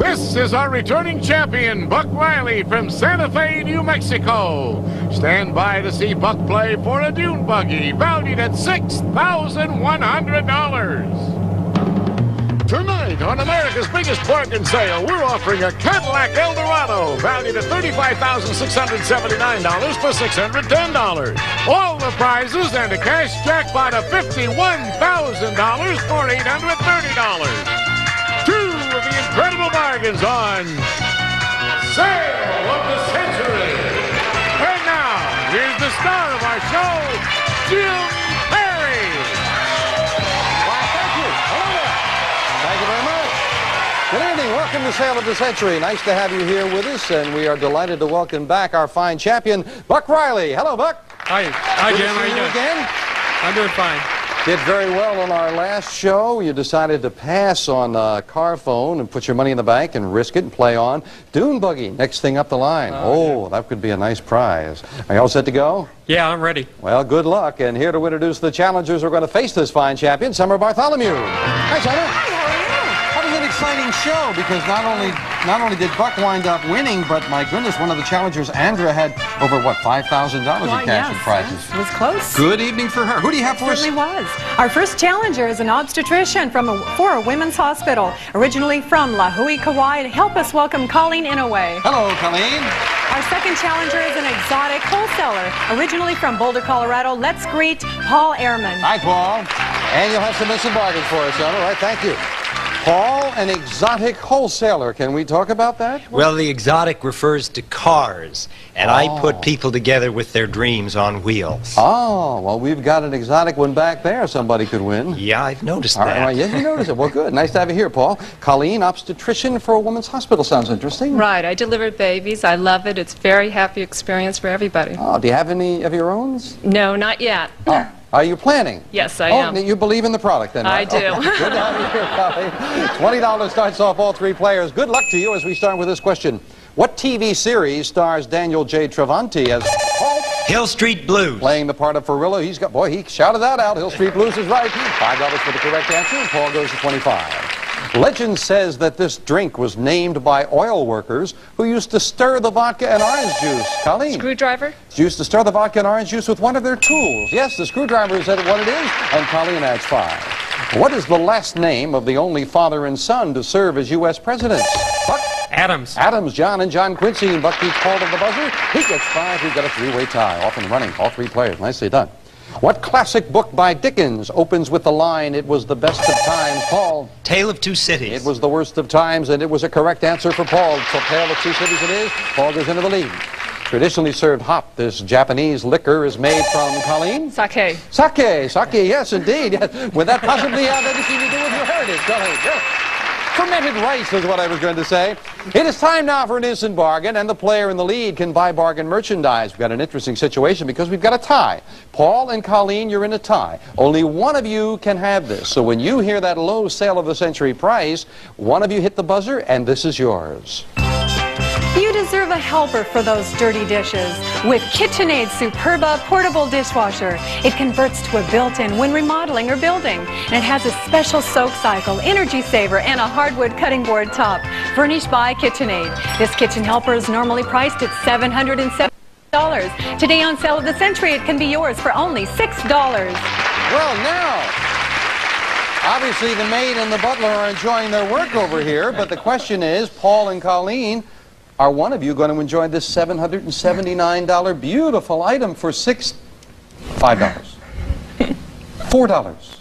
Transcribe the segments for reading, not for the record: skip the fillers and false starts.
This is our returning champion, Buck Riley from Santa Fe, New Mexico. Stand by to see Buck play for a dune buggy valued at $6,100. Tonight on America's biggest bargain sale, we're offering a Cadillac Eldorado valued at $35,679 for $610. All the prizes and a cash jackpot of $51,000 for $830. Two of the incredible bargains on Sale of the Century. And now, here's the star of our show, Jim Perry. Why, thank you. Hello there. Thank you very much. Good evening. Welcome to Sale of the Century. Nice to have you here with us, and we are delighted to welcome back our fine champion, Buck Riley. Hello, Buck. Hi, Jim. How you doing? Again? I'm doing fine. Did very well on our last show. You decided to pass on car phone and put your money in the bank and risk it and play on dune buggy. Next thing up the line. Oh, that could be a nice prize. Are you all set to go? Yeah, I'm ready. Well, good luck. And here to introduce the challengers who are going to face this fine champion, Summer Bartholomew. Hi, Summer. Hi, how are you? That was an exciting show because not only did Buck wind up winning, but my goodness, one of the challengers, Andrea, had over, what, $5,000 in cash and prizes. It was close. Good evening for her. Who do you have for us? Certainly was. Our first challenger is an obstetrician for a women's hospital, originally from La Hui, Kauai. To help us welcome Colleen Inouye. Hello, Colleen. Our second challenger is an exotic wholesaler, originally from Boulder, Colorado. Let's greet Paul Ehrman. Hi, Paul. And you'll have some missing bargains for us, Summer. All right, thank you. Paul, an exotic wholesaler. Can we talk about that? Well, the exotic refers to cars, and I put people together with their dreams on wheels. Oh, well, we've got an exotic one back there somebody could win. Yeah, I've noticed All that. right, yes, you noticed it. Well, good. Nice to have you here, Paul. Colleen, obstetrician for a woman's hospital. Sounds interesting. Right, I delivered babies. I love it. It's a very happy experience for everybody. Oh, do you have any of your own? No, not yet. Oh. Are you planning? Yes, I am. You believe in the product then, right? I do. Okay. Good to have you here, Colleen. $20 starts off all three players. Good luck to you as we start with this question. What TV series stars Daniel J. Travanti as Paul? Hill Street Blues. Playing the part of Farillo. He shouted that out. Hill Street Blues is right. $5 for the correct answer, and Paul goes to 25. Legend says that this drink was named by oil workers who used to stir the vodka and orange juice. Colleen? Screwdriver? Used to stir the vodka and orange juice with one of their tools. Yes, the screwdriver is what it is, and Colleen adds 5. What is the last name of the only father and son to serve as U.S. president? Buck? Adams. Adams, John, and John Quincy. And Buck keeps hold of the buzzer. He gets 5. We've got a three-way tie. Off and running. All three players. Nicely done. What classic book by Dickens opens with the line, "It was the best of times"? Paul? Tale of Two Cities. It was the worst of times, and it was a correct answer for Paul. So Tale of Two Cities it is. Paul goes into the lead. Traditionally served hop, this Japanese liquor is made from, Colleen? Sake. Sake, yes, indeed. Yes. Would that possibly have anything to do with your heritage? Go ahead. Yes. Fermented rice is what I was going to say. It is time now for an instant bargain, and the player in the lead can buy bargain merchandise. We've got an interesting situation because we've got a tie. Paul and Colleen, you're in a tie. Only one of you can have this. So when you hear that low Sale of the Century price, one of you hit the buzzer, and this is yours. You deserve a helper for those dirty dishes. With KitchenAid's Superba portable dishwasher, it converts to a built-in when remodeling or building. And it has a special soak cycle, energy saver, and a hardwood cutting board top. Furnished by KitchenAid. This kitchen helper is normally priced at $770. Today on Sale of the Century, it can be yours for only $6. Well, now, obviously the maid and the butler are enjoying their work over here, but the question is, Paul and Colleen, are one of you going to enjoy this $779 beautiful item for $5? $4.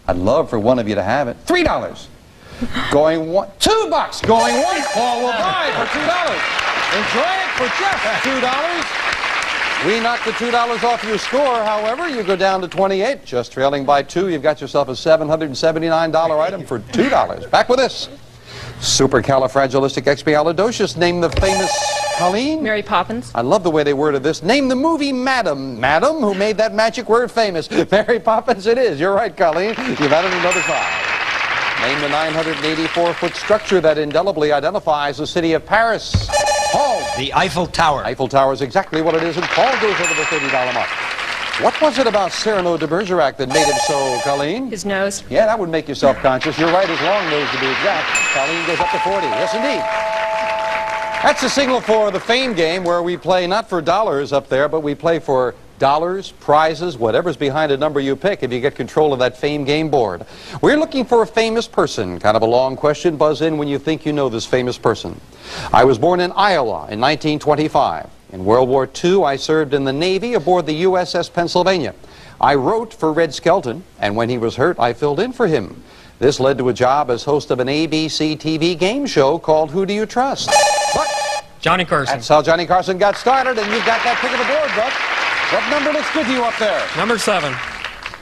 I'd love for one of you to have it. $3. Going one, $2. Going once. Paul will buy for $2. Enjoy it for just $2. We knock the $2 off your score. However, you go down to 28, just trailing by 2. You've got yourself a $779 item for $2. Back with this. Supercalifragilisticexpialidocious. Name the famous, Colleen? Mary Poppins. I love the way they worded this. Name the movie Madam. Madam, who made that magic word famous. Mary Poppins it is. You're right, Colleen. You've added another 5. Name the 984-foot structure that indelibly identifies the city of Paris. Paul. The Eiffel Tower. Eiffel Tower is exactly what it is, and Paul goes over the $30 mark. What was it about Cyrano de Bergerac that made him so, Colleen? His nose. Yeah, that would make you self-conscious. You're right, his long nose to be exact. Colleen goes up to 40. Yes, indeed. That's the signal for the Fame game, where we play not for dollars up there, but we play for dollars, prizes, whatever's behind a number you pick if you get control of that Fame game board. We're looking for a famous person. Kind of a long question. Buzz in when you think you know this famous person. I was born in Iowa in 1925. In World War II, I served in the Navy aboard the USS Pennsylvania. I wrote for Red Skelton, and when he was hurt, I filled in for him. This led to a job as host of an ABC TV game show called Who Do You Trust? Buck. Johnny Carson. That's how Johnny Carson got started, and you've got that pick of the board, Buck. What number looks good to you up there? Number 7.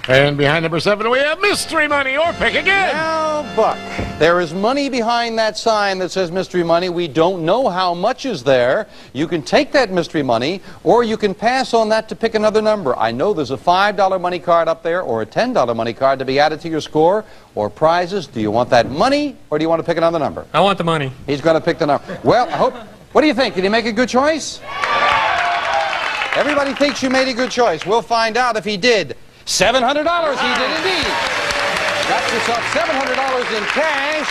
And behind number 7, we have Mystery Money, or pick again. Now, Buck, there is money behind that sign that says Mystery Money. We don't know how much is there. You can take that Mystery Money, or you can pass on that to pick another number. I know there's a $5 money card up there, or a $10 money card to be added to your score, or prizes. Do you want that money, or do you want to pick another number? I want the money. He's going to pick the number. Well, I hope. What do you think? Did he make a good choice? Everybody thinks you made a good choice. We'll find out if he did. $700 he did indeed. Got yourself $700 in cash.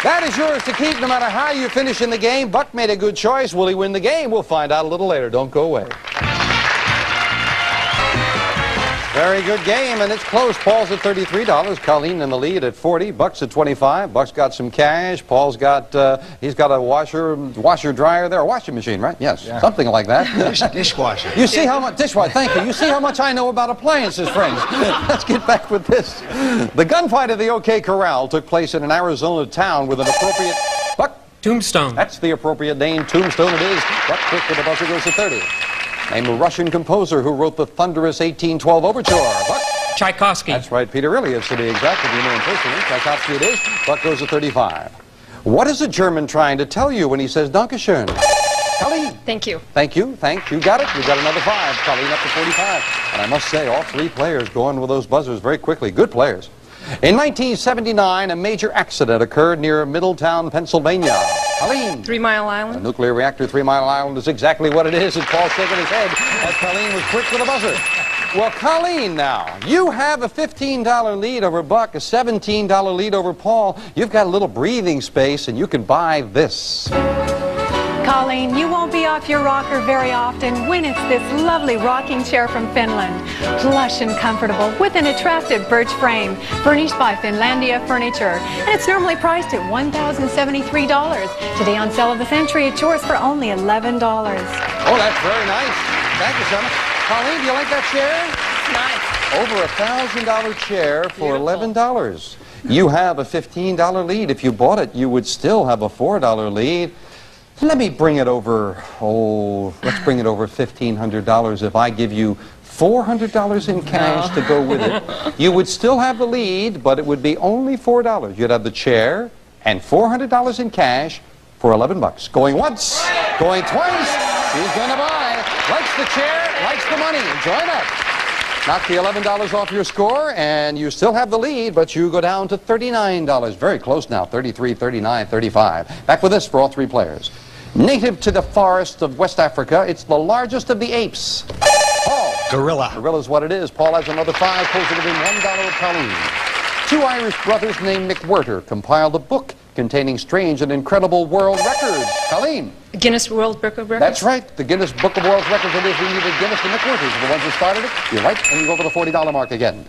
That is yours to keep no matter how you finish in the game. Buck made a good choice. Will he win the game? We'll find out a little later. Don't go away. Very good game, and it's close. Paul's at $33. Colleen in the lead at 40. Buck's at 25. Buck's got some cash. Paul's got he's got a washer dryer there, a washing machine, right? Yes, yeah. Something like that. Dishwasher. You see how much dishwasher? Thank you. You see how much I know about appliances, friends. Let's get back with this. The gunfight at the OK Corral took place in an Arizona town with an appropriate Buck. Tombstone. That's the appropriate name. Tombstone it is. Buck quick with the buzzer goes to 30. Name a Russian composer who wrote the thunderous 1812 Overture. Buck. Tchaikovsky. That's right, Peter Ilyich to be exact, if you know him personally. Tchaikovsky it is. Buck goes to 35. What is a German trying to tell you when he says Dankeschön? Colleen. Thank you. Thank you. You got it. You got another 5. Colleen up to 45. And I must say, all 3 players going with those buzzers very quickly. Good players. In 1979, a major accident occurred near Middletown, Pennsylvania. Colleen. 3 Mile A Island. nuclear reactor, 3 Mile Island is exactly what it is, and Paul's shaking his head as Colleen was quick with a buzzer. Well, Colleen now, you have a $15 lead over Buck, a $17 lead over Paul. You've got a little breathing space, and you can buy this. Colleen, you won't be off your rocker very often when it's this lovely rocking chair from Finland. Plush and comfortable with an attractive birch frame, furnished by Finlandia Furniture. And it's normally priced at $1,073. Today on Sale of the Century, it's yours for only $11. Oh, that's very nice. Thank you so much. Colleen, do you like that chair? Nice. Over a $1,000 chair for $11. You have a $15 lead. If you bought it, you would still have a $4 lead. Let me bring it over, let's bring it over $1,500. If I give you $400 in cash to go with it, you would still have the lead, but it would be only $4. You'd have the chair and $400 in cash for $11. Going once, going twice, who's going to buy? Likes the chair, likes the money. Enjoy that. Knock the $11 off your score, and you still have the lead, but you go down to $39. Very close now, 33, 39, 35. Back with this for all 3 players. Native to the forests of West Africa, it's the largest of the apes. Paul. Gorilla. Gorilla's what it is. Paul has another 5, pulls it within $1 of Colleen. 2 Irish brothers named McWhirter compiled a book containing strange and incredible world records. Colleen. Guinness World Book of Records. That's right. The Guinness Book of World Records. It is. We needed Guinness and McWhirters, the ones who started it. You're right, and you go for the $40 mark again.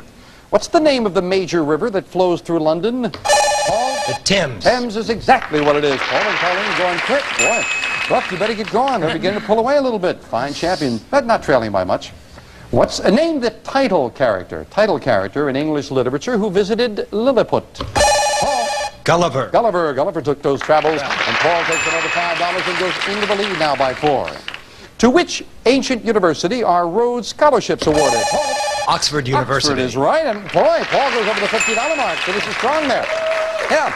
What's the name of the major river that flows through London? Paul? The Thames. Thames is exactly what it is. Paul and Colleen going quick. Boy, Buck, you better get going. They're beginning to pull away a little bit. Fine champion, but not trailing by much. Name the title character in English literature who visited Lilliput? Paul? Gulliver. Gulliver took those travels, and Paul takes another $5 and goes into the lead now by 4. To which ancient university are Rhodes Scholarships awarded? Paul? Oxford University. Oxford is right, and boy, Paul goes over the $50 mark, so this is strong there. Yeah.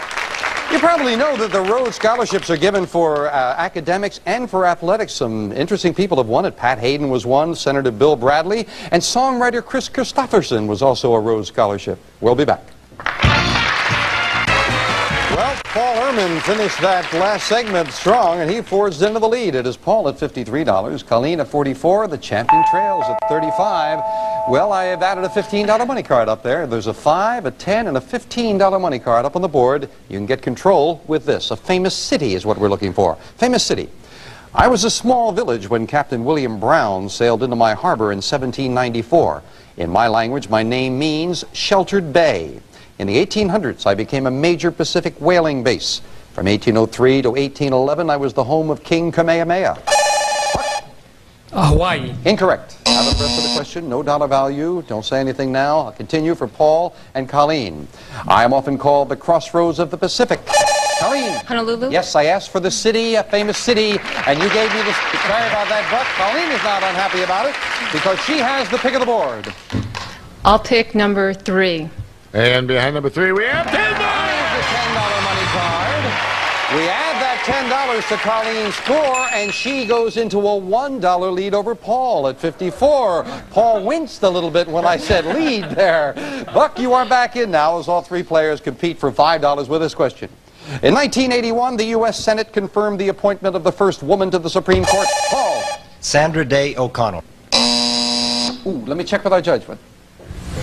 You probably know that the Rhodes Scholarships are given for academics and for athletics. Some interesting people have won it. Pat Hayden was one, Senator Bill Bradley, and songwriter Chris Christopherson was also a Rhodes Scholarship. We'll be back. Well, Paul Ehrman finished that last segment strong, and he forged into the lead. It is Paul at $53, Colleen at $44, the champion trails at $35. Well, I have added a $15 money card up there. There's a $5, a $10, and a $15 money card up on the board. You can get control with this. A famous city is what we're looking for. Famous city. I was a small village when Captain William Brown sailed into my harbor in 1794. In my language, my name means sheltered bay. In the 1800s, I became a major Pacific whaling base. From 1803 to 1811, I was the home of King Kamehameha. Hawaii. Incorrect. Now the rest of the question, no dollar value. Don't say anything now. I'll continue for Paul and Colleen. I am often called the crossroads of the Pacific. Colleen. Honolulu? Yes, I asked for the city, a famous city, and you gave me the... Sorry about that, but Colleen is not unhappy about it because she has the pick of the board. I'll pick number 3. And behind number 3, we have $10. The $10 money card. We add that $10 to Colleen's score, and she goes into a $1 lead over Paul at 54. Paul winced a little bit when I said lead there. Buck, you are back in now as all 3 players compete for $5 with this question. In 1981, the U.S. Senate confirmed the appointment of the first woman to the Supreme Court. Paul. Sandra Day O'Connell. Ooh, let me check with our judge. What?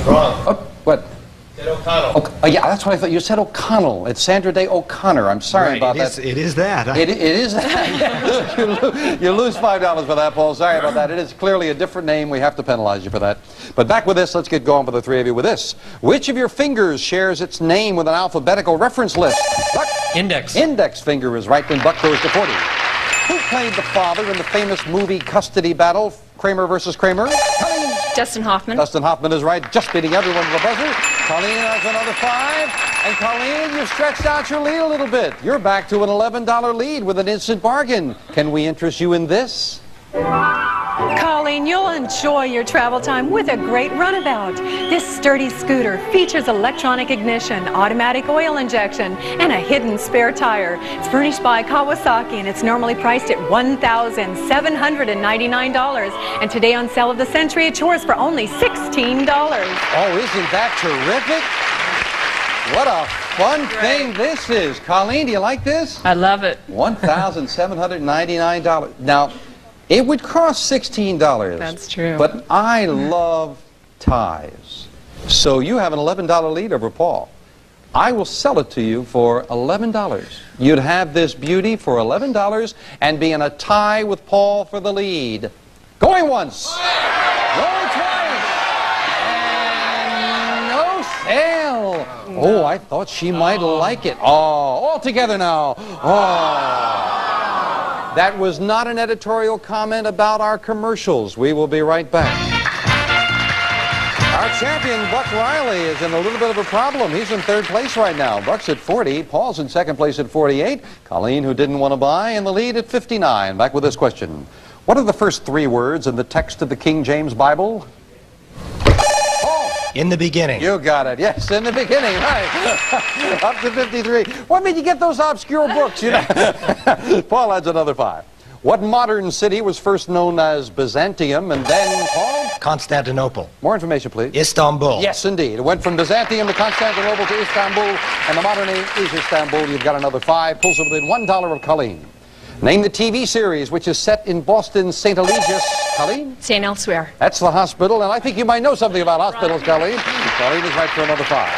Wrong. Oh, what? Said O'Connell. Oh, yeah, that's what I thought. You said O'Connell. It's Sandra Day O'Connor. I'm sorry about that. It is that. It is that. You lose $5 for that, Paul. Sorry about that. It is clearly a different name. We have to penalize you for that. But back with this. Let's get going for the 3 of you with this. Which of your fingers shares its name with an alphabetical reference list? Buck. Index. Index finger is right. Then Buck goes to 40. Who played the father in the famous movie Custody Battle, Kramer versus Kramer? Colleen. Dustin Hoffman. Dustin Hoffman is right, just beating everyone to the buzzer. Colleen has another 5. And Colleen, you've stretched out your lead a little bit. You're back to an $11 lead with an instant bargain. Can we interest you in this? Colleen, you'll enjoy your travel time with a great runabout. This sturdy scooter features electronic ignition, automatic oil injection, and a hidden spare tire. It's furnished by Kawasaki, and it's normally priced at $1,799. And today on Sale of the Century, it's yours for only $16. Oh, isn't that terrific? What a fun thing this is. Colleen, do you like this? I love it. $1,799. Now, it would cost $16. That's true. But I love ties. So you have an $11 lead over Paul. I will sell it to you for $11. You'd have this beauty for $11 and be in a tie with Paul for the lead. Going once. Going twice. And no sale. Oh, I thought she might like it. Oh, all together now. Oh. That was not an editorial comment about our commercials. We will be right back. Our champion, Buck Riley, is in a little bit of a problem. He's in 3rd place right now. Buck's at 40. Paul's in 2nd place at 48. Colleen, who didn't want to buy, in the lead at 59. Back with this question. What are the first 3 words in the text of the King James Bible? Paul. In the beginning. You got it. Yes, in the beginning. Right. Up to 53. What made you get those obscure books? You know? Paul adds another 5. What modern city was first known as Byzantium and then, Paul? Constantinople. More information, please. Istanbul. Yes, indeed. It went from Byzantium to Constantinople to Istanbul, and the modern name is Istanbul. You've got another 5. Pulls it within $1 of Colleen. Name the TV series which is set in Boston's St. Eligius. Colleen? St. Elsewhere. That's the hospital, and I think you might know something about hospitals, Colleen. Colleen is right for another 5.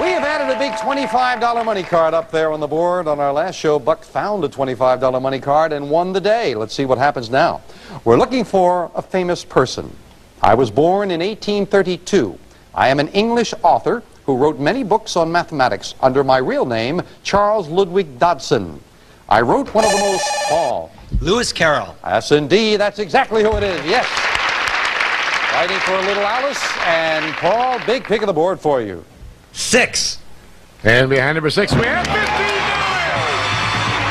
We have added a big $25 money card up there on the board. On our last show, Buck found a $25 money card and won the day. Let's see what happens now. We're looking for a famous person. I was born in 1832. I am an English author who wrote many books on mathematics under my real name, Charles Ludwig Dodson. I wrote one of the most... Paul. Lewis Carroll. Yes, indeed. That's exactly who it is. Yes. Writing for Little Alice. And Paul, big pick of the board for you. 6. And behind number 6, we have $15.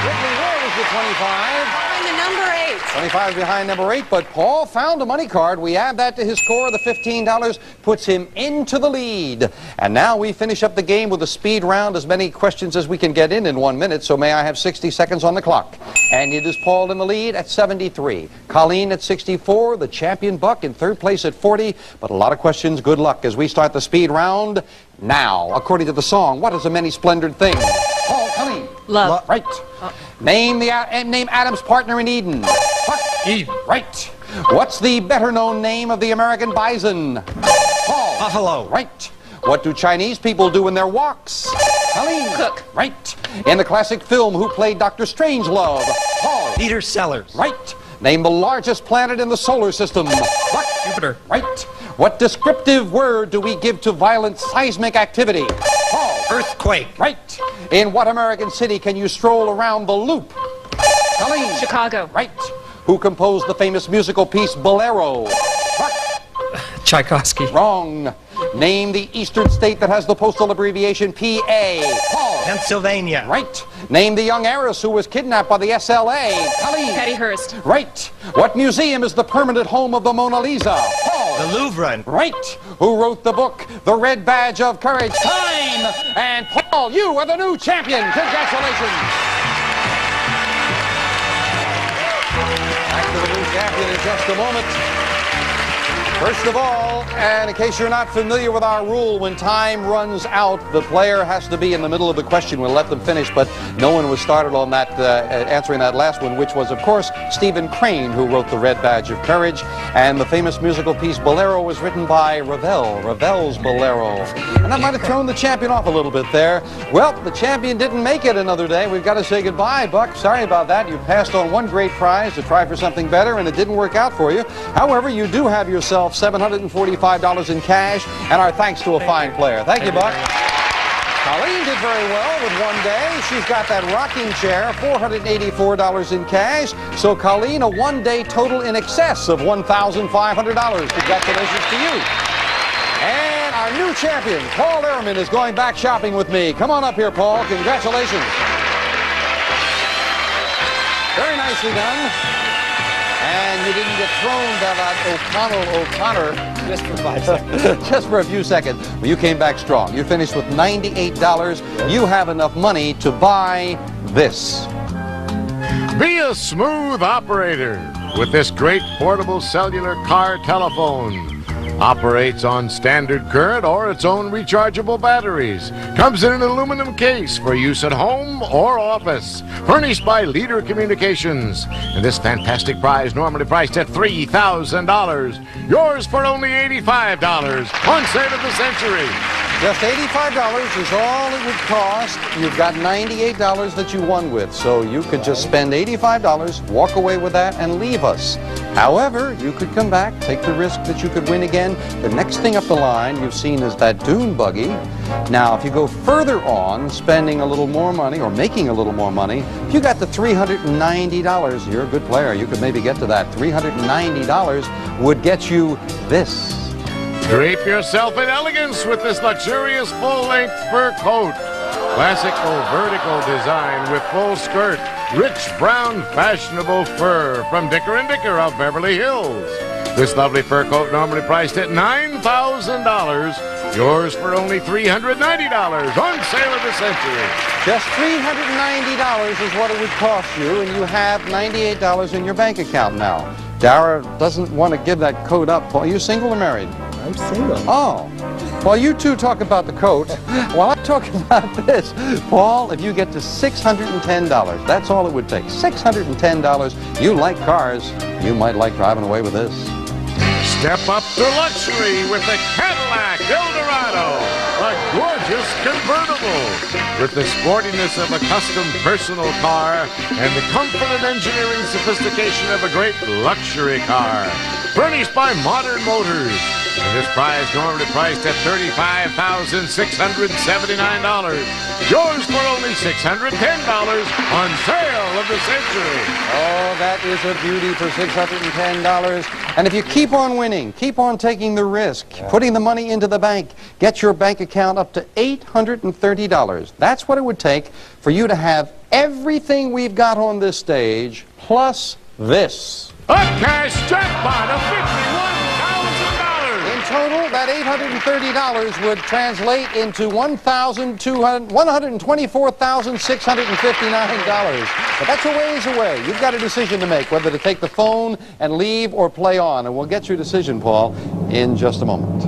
Whitley, where is the 25? And the number 8. 25 behind number 8, but Paul found a money card. We add that to his score. The $15 puts him into the lead. And now we finish up the game with a speed round, as many questions as we can get in 1 minute. So may I have 60 seconds on the clock? And it is Paul in the lead at 73. Colleen at 64. The champion Buck in 3rd place at 40. But a lot of questions. Good luck as we start the speed round now. According to the song, what is a many splendored thing? Paul, Colleen. Love. Right. Name Adam's partner in Eden. Buck. Eve. Right. What's the better-known name of the American bison? Paul. Buffalo. Right. What do Chinese people do in their walks? Colleen. Cook. Right. In the classic film, who played Dr. Strangelove? Paul. Peter Sellers. Right. Name the largest planet in the solar system. Buck. Jupiter. Right. What descriptive word do we give to violent seismic activity? Paul. Earthquake. Right. In what American city can you stroll around the loop? Colleen. Chicago. Right. Who composed the famous musical piece Bolero? Buck. Tchaikovsky. Wrong. Name the eastern state that has the postal abbreviation PA. Paul. Pennsylvania. Right. Name the young heiress who was kidnapped by the SLA. Colleen. Patty Hearst. Right. What museum is the permanent home of the Mona Lisa? Paul. The Louvre. Right. Who wrote the book, The Red Badge of Courage? Time! And Paul, you are the new champion. Congratulations. Back to the new champion in just a moment. First of all, and in case you're not familiar with our rule, when time runs out, the player has to be in the middle of the question. We'll let them finish, but no one was started on that, answering that last one, which was, of course, Stephen Crane, who wrote The Red Badge of Courage. And the famous musical piece Bolero was written by Ravel, Ravel's Bolero. And that might have thrown the champion off a little bit there. Well, the champion didn't make it another day. We've got to say goodbye, Buck. Sorry about that. You passed on one great prize to try for something better, and it didn't work out for you. However, you do have yourself $745 in cash, and our thanks to a fine player. Thank you, Buck. Colleen did very well with one day. She's got that rocking chair, $484 in cash. So, Colleen, a one-day total in excess of $1,500. Congratulations to you. And our new champion, Paul Ehrman, is going back shopping with me. Come on up here, Paul. Congratulations. Very nicely done. And you didn't get thrown by that O'Connor. Just for 5 seconds. Just for a few seconds. Well, you came back strong. You finished with $98. You have enough money to buy this. Be a smooth operator with this great portable cellular car telephone. Operates on standard current or its own rechargeable batteries. Comes in an aluminum case for use at home or office. Furnished by Leader Communications. And this fantastic prize, normally priced at $3,000. Yours for only $85. On sale of the century. Just $85 is all it would cost. You've got $98 that you won with, so you could just spend $85, walk away with that, and leave us. However, you could come back, take the risk that you could win again. The next thing up the line you've seen is that dune buggy. Now, if you go further on, spending a little more money or making a little more money, if you got the $390, you're a good player. You could maybe get to that. $390 would get you this. Drape yourself in elegance with this luxurious full-length fur coat. Classical vertical design with full skirt. Rich brown fashionable fur from Dicker & Dicker of Beverly Hills. This lovely fur coat normally priced at $9,000. Yours for only $390 on sale of the century. Just $390 is what it would cost you, and you have $98 in your bank account now. Dara doesn't want to give that coat up. Are you single or married? I'm single. Oh. Well, you two talk about the coat while I talk about this. Paul, if you get to $610, that's all it would take. $610. You like cars. You might like driving away with this. Step up to luxury with the Cadillac Eldorado, a gorgeous convertible with the sportiness of a custom personal car and the comfort and engineering sophistication of a great luxury car. Furnished by Modern Motors. And this prize normally priced at $35,679. Yours for only $610 on sale of the century. Oh, that is a beauty for $610. And if you keep on winning, keep on taking the risk, putting the money into the bank, get your bank account up to $830. That's what it would take for you to have everything we've got on this stage, plus this. A cash jackpot of $51,000. In total, that $830 would translate into $124,659. But that's a ways away. You've got a decision to make, whether to take the phone and leave or play on. And we'll get your decision, Paul, in just a moment.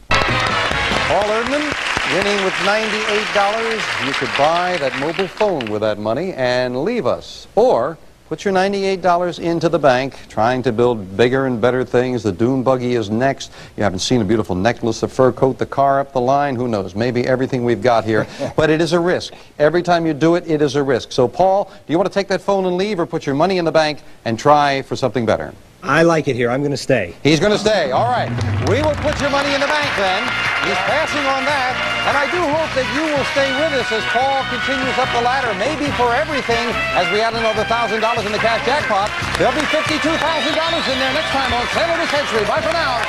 Paul Erdman, Winning with $98, you could buy that mobile phone with that money and leave us. Or put your $98 into the bank, trying to build bigger and better things. The dune buggy is next. You haven't seen a beautiful necklace, a fur coat, the car up the line. Who knows? Maybe everything we've got here. But it is a risk. Every time you do it, it is a risk. So, Paul, do you want to take that phone and leave, or put your money in the bank and try for something better? I like it here. I'm going to stay. He's going to stay. All right. We will put your money in the bank then. He's passing on that. And I do hope that you will stay with us as Paul continues up the ladder, maybe for everything, as we add another $1,000 in the cash jackpot. There'll be $52,000 in there next time on Sail of the Century. Bye for now.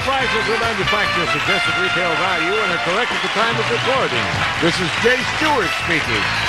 Prices are manufacturer's suggested retail value and are correct at the time of recording. This is Jay Stewart speaking.